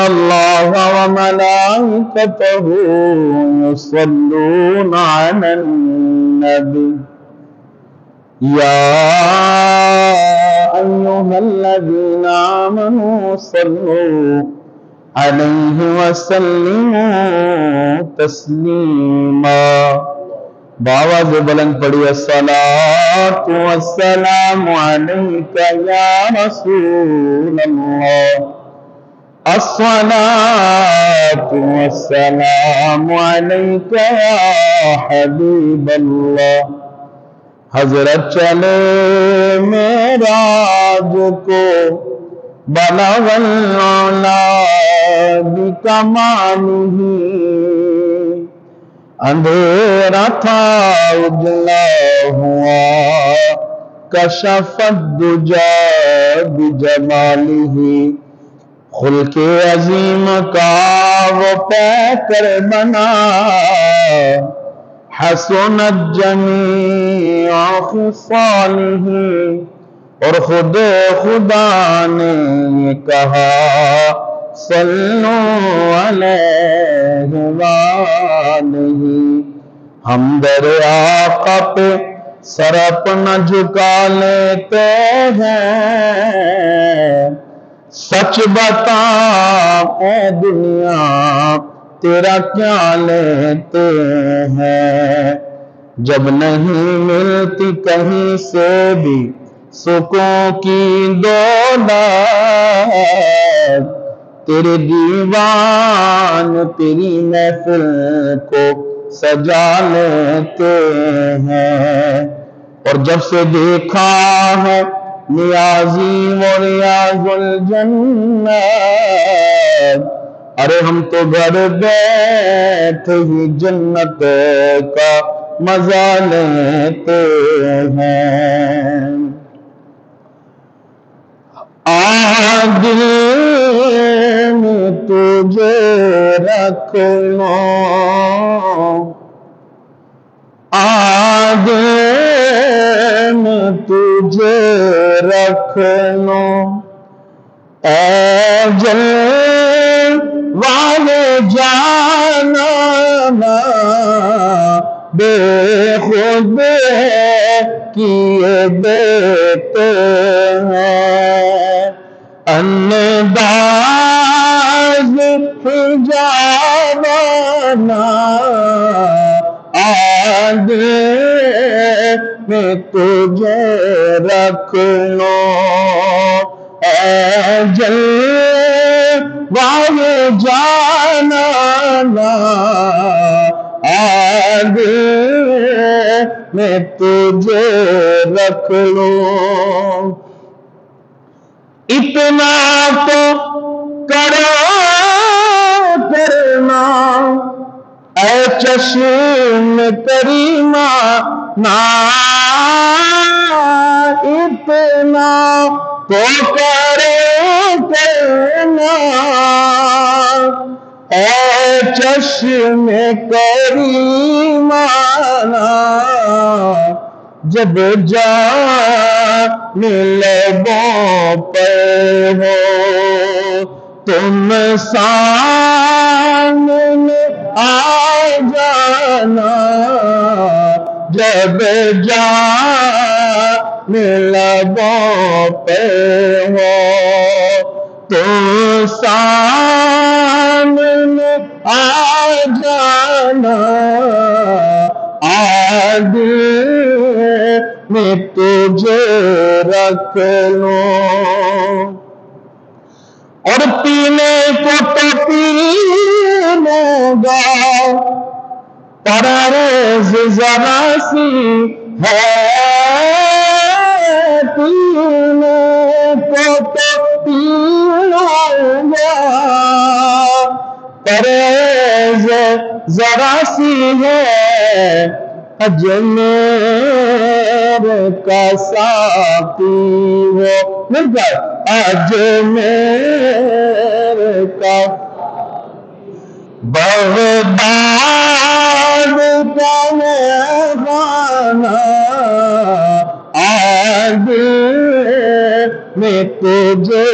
الله وملائكته يصلون على النبي يا أيها الذين آمنوا صلوا عليه وسلموا تسليما. بآواز بلند پڑھی الصلاة والسلام عليك يا رسول الله، الصلاة والسلام عليك يا حبيب الله. حضرت چلے معراج کو بلغ العلا بکمالہ، اندھیرا تھا اجلا ہوا کشف الدجا بجمالہ. خلق عظیم کا وہ پیکر بنا، حسنت جمیع خصالہ. اور خود خدا نے کہا صلو علیہ وآلہ. ہم در آقا پہ سر اپنا جھکا لیتے ہیں، سچ بتا اے دنیا تیرا کیا لیتے ہیں. جب نہیں ملتی کہیں سے بھی سکون کی دولت، تیرے دیوان تیری محفل کو سجا لیتے ہیں. اور جب سے دیکھا ہے نیازی و ریاض الجنت، ارے ہم تو گھر بیٹھے ہی جنت کا مزہ لیتے ہیں. دل میں تجھے رکھ لو، دل میں تجھے رکھ لو، اے والے جانا بے خود کیے دیتے ہیں. انداز حجابانا آدھے میں تجھے رکھ لو، اے جلوہ جانا آدھے میں تجھے رکھ لو. اتنا تو کرو کرنا اے چشم کریمہ نا، اتنا تو کرو کرنا اے چشم کریمہ نا. جب جان لبوں پر ہو تم سامنے آ جانا، جب جان لبوں پر ہو تم سامنے آ جانا، میں تجھے رکھ لوں. اور پینے کو تو پی لوں گا، پر عرض ذرا سی ہے. پینے کو تو پی لوں گا، پر عرض ذرا سی ہے. اجمیر کا ساقی وہ مل جائے، اجمیر کا بغداد کا میخانہ آج میں تجھے.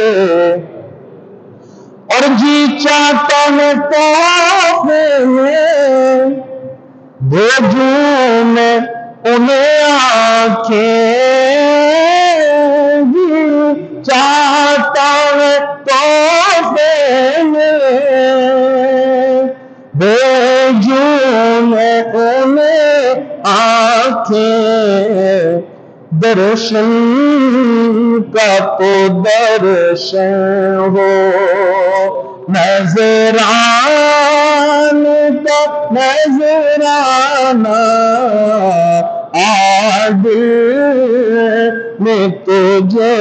اور جی چاہتا ہے تحفے میں بھیجوں میں انہیں آنکھیں، چاہتا ہے تحفے میں بھیجوں میں انہیں آنکھیں، درشن کا تو درشن ہو، نظران کا نظرانہ، عادل میں تجھے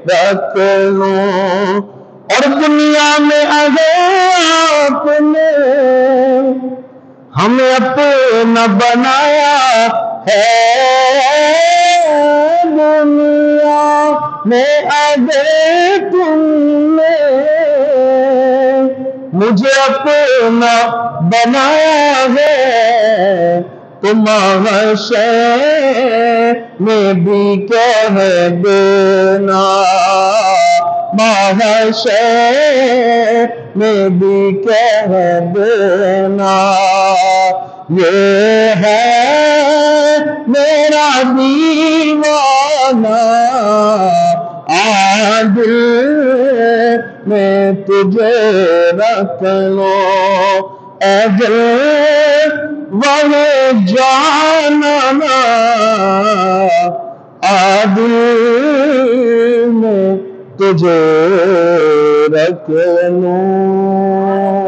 رکھ لوں، اور دنیا میں اگر آپ نے ہمیں اپنا بنایا ہے، دنیا میں اگر تم نے مجھے اپنا بنایا ہے، تو محشر میں بھی کہہ دینا، محشر میں بھی کہہ دینا، یہ ہے میرا دیوانہ، عادل میں تجھے رکھ لوں، اے دل وہ جاننا، عادل میں تجھے رکھ لوں۔